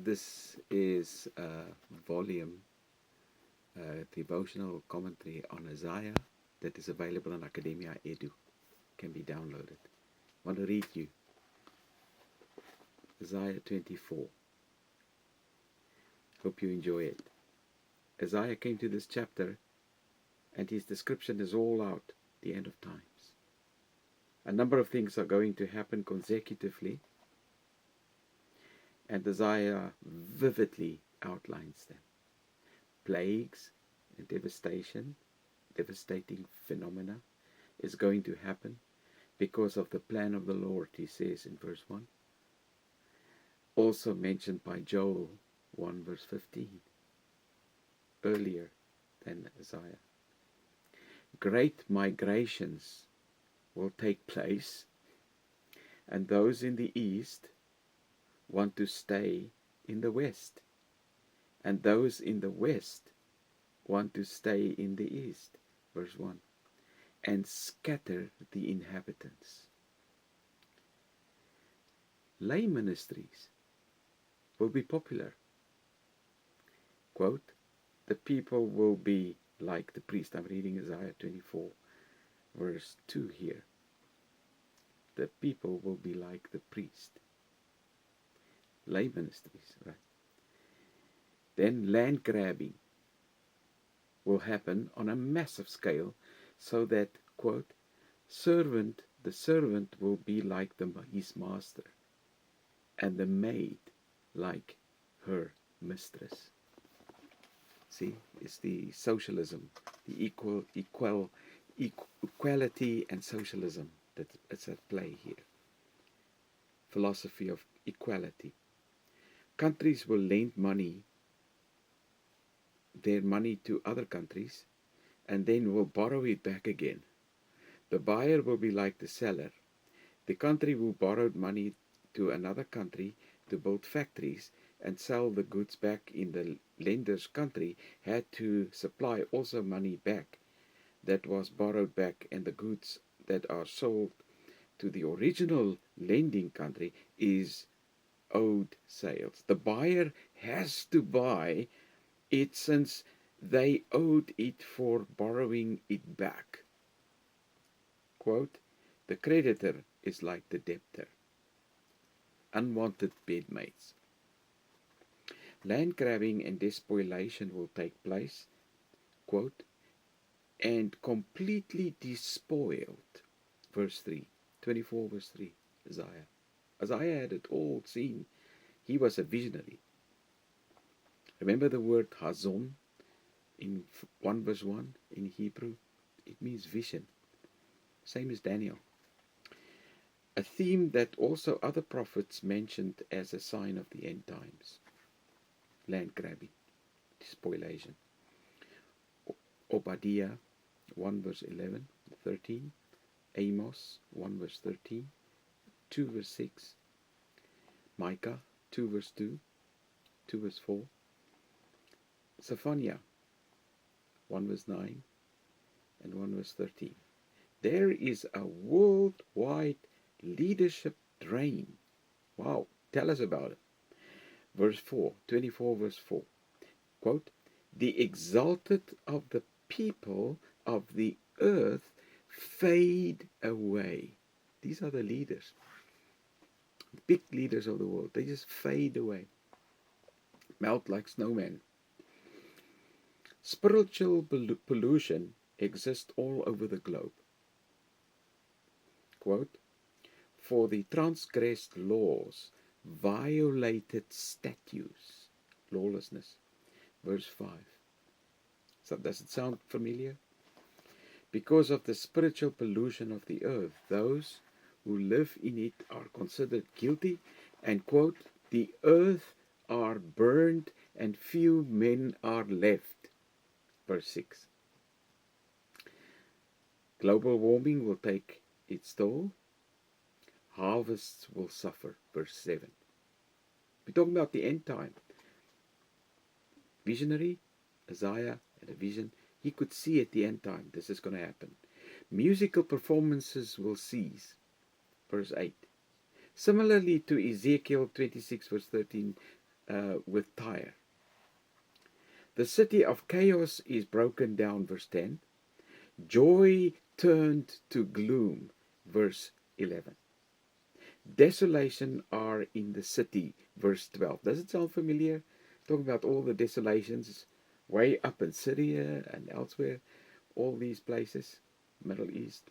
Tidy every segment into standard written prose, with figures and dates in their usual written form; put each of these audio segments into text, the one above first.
This is a volume, devotional commentary on Isaiah that is available on Academia Edu. Can be downloaded. I want to read you Isaiah 24. Hope you enjoy it. Isaiah came to this chapter and his description is all out the end of times. A number of things are going to happen consecutively, and Isaiah vividly outlines them. Plagues and devastating phenomena is going to happen because of the plan of the Lord, he says in verse 1. Also mentioned by Joel 1 verse 15, earlier than Isaiah. Great migrations will take place, and those in the east want to stay in the west, and those in the west want to stay in the east, verse 1, and scatter the inhabitants. Lay ministries will be popular. Quote, the people will be like the priest. I'm reading Isaiah 24 verse 2 here. The people will be like the priest. Lay ministries, right? Then land grabbing will happen on a massive scale, so that, quote, the servant will be like his master, and the maid like her mistress. See, it's the socialism, the equality and socialism that's at play here. Philosophy of equality. Countries will lend their money to other countries, and then will borrow it back again. The buyer will be like the seller. The country who borrowed money to another country to build factories and sell the goods back in the lender's country had to supply also money back that was borrowed back, and the goods that are sold to the original lending country is owed sales. The buyer has to buy it since they owed it for borrowing it back. Quote, the creditor is like the debtor. Unwanted bedmates. Land grabbing and despoliation will take place, quote, and completely despoiled. Verse 3, 24 verse 3, Isaiah. Isaiah had it all seen. He was a visionary. Remember the word hazon in 1 verse 1 in Hebrew? It means vision. Same as Daniel. A theme that also other prophets mentioned as a sign of the end times. Land grabbing, despoliation. Obadiah 1 verse 11, 13. Amos 1 verse 13, 2 verse 6. Micah 2 verse 2, 2 verse 4. Zephaniah 1 verse 9 and 1 verse 13. There is a worldwide leadership drain. Wow, tell us about it. Verse 4, 24 verse 4. Quote, the exalted of the people of the earth fade away. These are the leaders. Big leaders of the world. They just fade away. Melt like snowmen. Spiritual pollution exists all over the globe. Quote, for the transgressed laws, violated statutes, lawlessness. Verse 5. So does it sound familiar? Because of the spiritual pollution of the earth, those who live in it are considered guilty, and quote, the earth are burned and few men are left. Verse 6. Global warming will take its toll. Harvests will suffer. Verse 7. We're talking about the end time. Visionary, Isaiah had a vision. He could see at the end time this is going to happen. Musical performances will cease. Verse 8. Similarly to Ezekiel 26 verse 13, with Tyre. The city of chaos is broken down, verse 10. Joy turned to gloom, verse 11. Desolation are in the city, verse 12. Does it sound familiar? Talking about all the desolations way up in Syria and elsewhere, all these places, Middle East,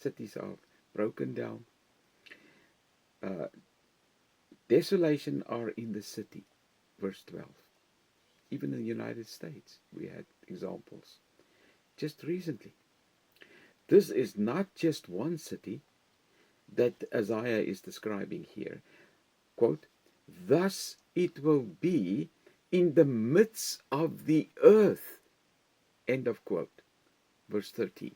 cities are broken down. Desolation are in the city, verse 12. Even in the United States, we had examples just recently. This is not just one city that Isaiah is describing here. Quote, thus it will be in the midst of the earth. End of quote. Verse 13.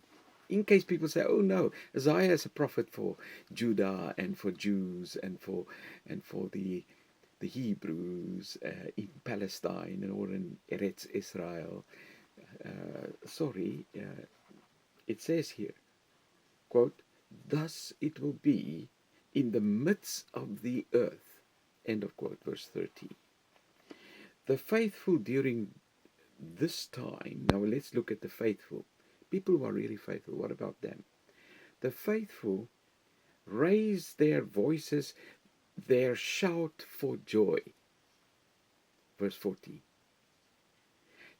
In case people say, oh no, Isaiah is a prophet for Judah and for Jews and for the Hebrews in Palestine or in Eretz Israel. It says here, quote, thus it will be in the midst of the earth. End of quote, verse 13. The faithful during this time, now let's look at the faithful. People who are really faithful, what about them? The faithful raise their voices, their shout for joy. Verse 14.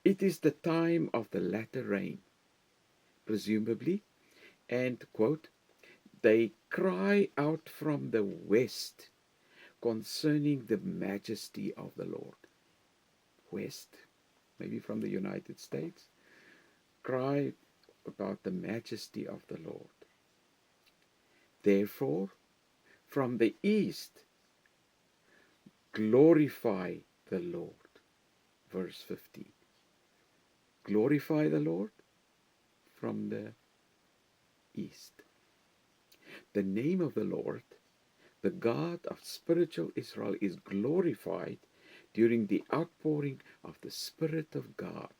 It is the time of the latter rain, presumably, and, quote, they cry out from the west concerning the majesty of the Lord. West, maybe from the United States, cry about the majesty of the Lord. Therefore, from the east, glorify the Lord. Verse 15. Glorify the Lord from the east. The name of the Lord, the God of spiritual Israel, is glorified during the outpouring of the Spirit of God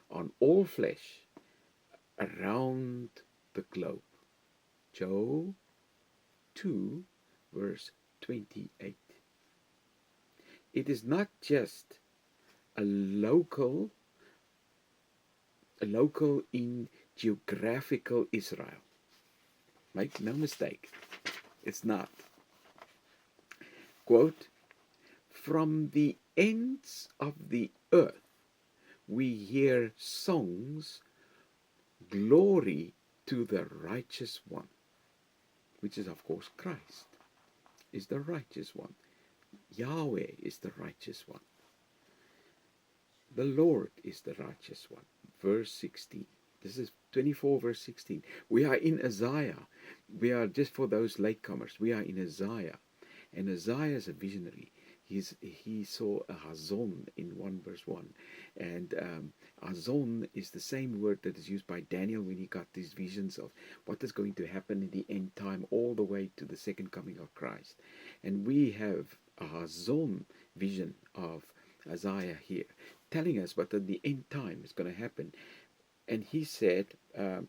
on all flesh around the globe. Joel 2, verse 28. It is not just a local in geographical Israel. Make no mistake, it's not. Quote, from the ends of the earth we hear songs, glory to the righteous one, which is of course Christ, is the righteous one. Yahweh is the righteous one. The Lord is the righteous one. Verse 16. This is 24 verse 16. We are in Isaiah. We are, just for those latecomers, we are in Isaiah. And Isaiah is a visionary. He saw a hazon in 1 verse 1. And hazon is the same word that is used by Daniel when he got these visions of what is going to happen in the end time, all the way to the second coming of Christ. And we have a hazon vision of Isaiah here, telling us what at the end time is going to happen. And he said, the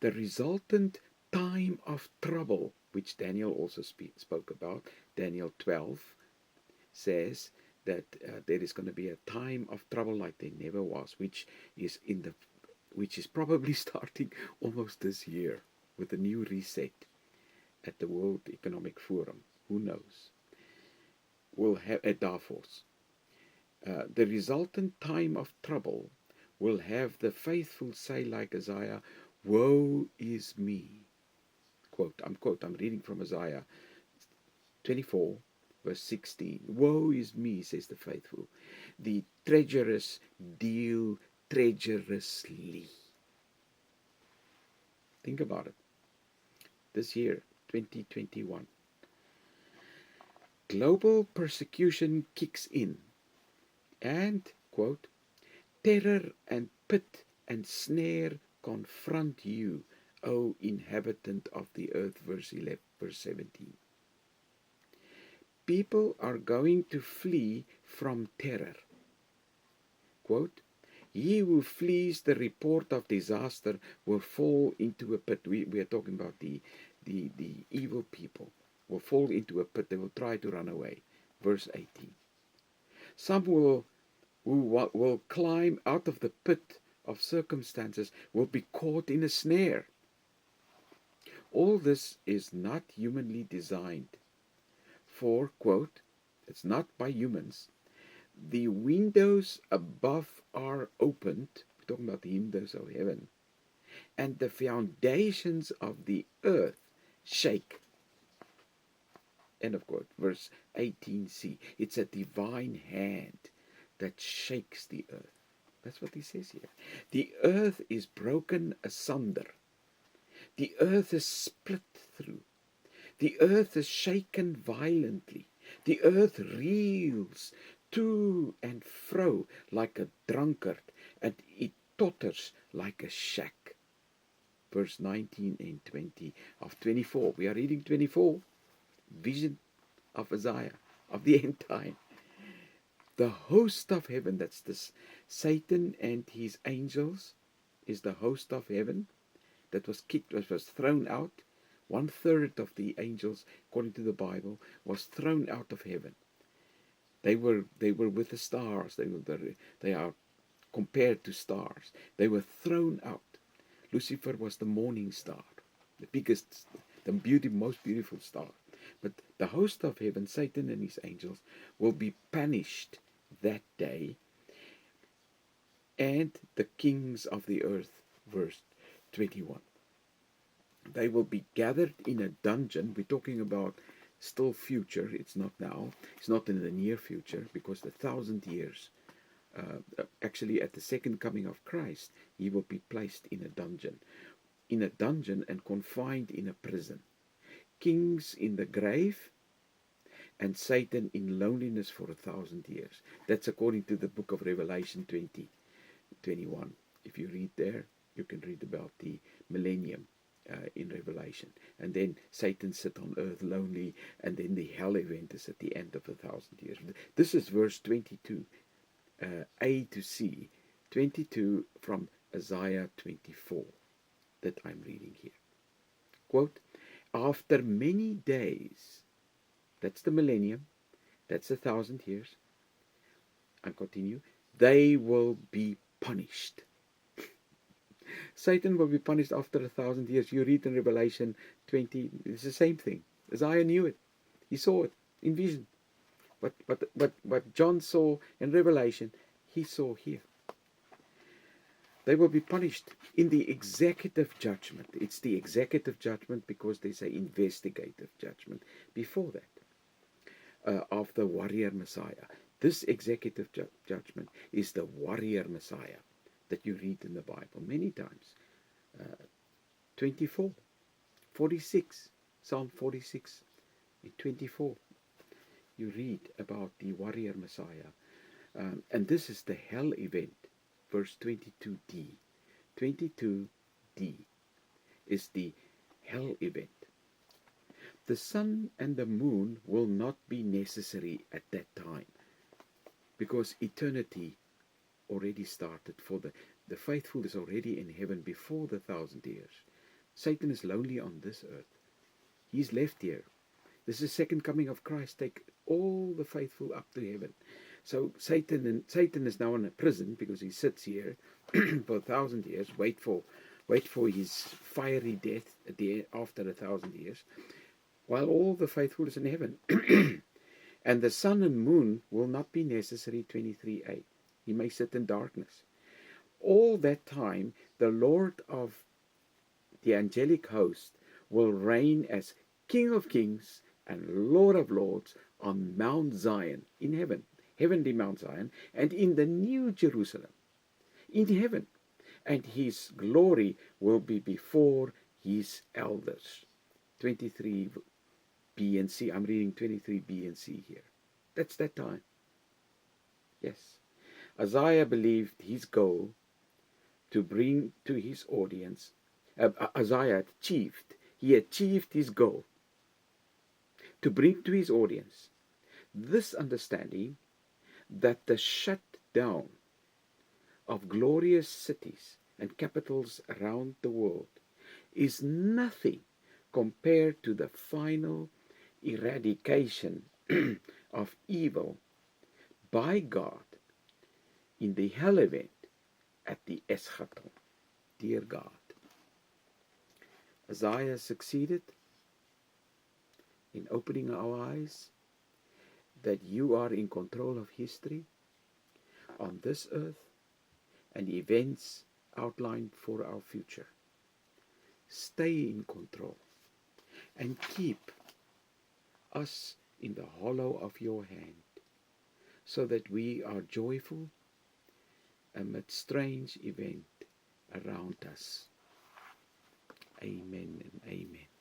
resultant time of trouble, which Daniel also spoke about, Daniel 12, says that there is going to be a time of trouble like there never was, which is probably starting almost this year with a new reset at the World Economic Forum. Who knows? We'll have at Davos. The resultant time of trouble will have the faithful say like Isaiah, woe is me. Quote, I'm reading from Isaiah 24, verse 16. Woe is me, says the faithful. The treacherous deal treacherously. Think about it. This year, 2021. Global persecution kicks in. And, quote, terror and pit and snare confront you, O inhabitant of the earth, verse 17. People are going to flee from terror. Quote, he who flees the report of disaster will fall into a pit. We are talking about the evil people. Will fall into a pit. They will try to run away. Verse 18. Some will climb out of the pit of circumstances, will be caught in a snare. All this is not humanly designed. For, quote, it's not by humans. The windows above are opened. We're talking about the windows of heaven. And the foundations of the earth shake. End of quote. Verse 18c. It's a divine hand that shakes the earth. That's what he says here. The earth is broken asunder. The earth is split through. The earth is shaken violently. The earth reels to and fro like a drunkard, and it totters like a shack. Verse 19 and 20 of 24. We are reading 24. Vision of Isaiah, of the end time. The host of heaven, that's this Satan and his angels, is the host of heaven that was kicked, was thrown out. 1/3 of the angels, according to the Bible, was thrown out of heaven. They were with the stars. They are compared to stars. They were thrown out. Lucifer was the morning star, the biggest, the most beautiful star. But the host of heaven, Satan and his angels, will be punished that day, and the kings of the earth, verse 21. They will be gathered in a dungeon. We're talking about still future. It's not now. It's not in the near future, because the 1,000 years, actually at the second coming of Christ, he will be placed in a dungeon. In a dungeon and confined in a prison. Kings in the grave, and Satan in loneliness for 1,000 years. That's according to the book of Revelation 20:21. If you read there, you can read about the millennium in Revelation. And then Satan sit on earth lonely, and then the hell event is at the end of 1,000 years. This is verse 22, A to C, 22 from Isaiah 24 that I'm reading here. Quote, after many days, that's the millennium, that's 1,000 years, and continue, they will be punished. Satan will be punished after 1,000 years. You read in Revelation 20, it's the same thing. Isaiah knew it. He saw it in vision. What John saw in Revelation, he saw here. They will be punished in the executive judgment. It's the executive judgment because there's an investigative judgment before that of the warrior Messiah. This executive judgment is the warrior Messiah that you read in the Bible many times. 24, 46, Psalm 46, in 24. You read about the warrior Messiah. And this is the hell event. Verse 22d. 22d is the hell event. The sun and the moon will not be necessary at that time, because eternity already started. For the faithful is already in heaven before the 1,000 years. Satan is lonely on this earth. He's left here. This is the second coming of Christ. Take all the faithful up to heaven. So Satan is now in a prison because he sits here for 1,000 years, wait for his fiery death after 1,000 years, while all the faithful is in heaven. And the sun and moon will not be necessary, 23a. He may sit in darkness. All that time, the Lord of the angelic host will reign as King of kings and Lord of lords on Mount Zion in heaven. Heavenly Mount Zion, and in the New Jerusalem, in heaven, and his glory will be before his elders. 23b and c. I'm reading 23b and c here. That's that time. Yes. Isaiah believed his goal to bring to his audience, Isaiah achieved his goal to bring to his audience this understanding that the shutdown of glorious cities and capitals around the world is nothing compared to the final eradication of evil by God in the hell event at the eschaton. Dear God, Isaiah succeeded in opening our eyes that you are in control of history on this earth and events outlined for our future. Stay in control and keep us in the hollow of your hand, so that we are joyful amid strange event around us. Amen and amen.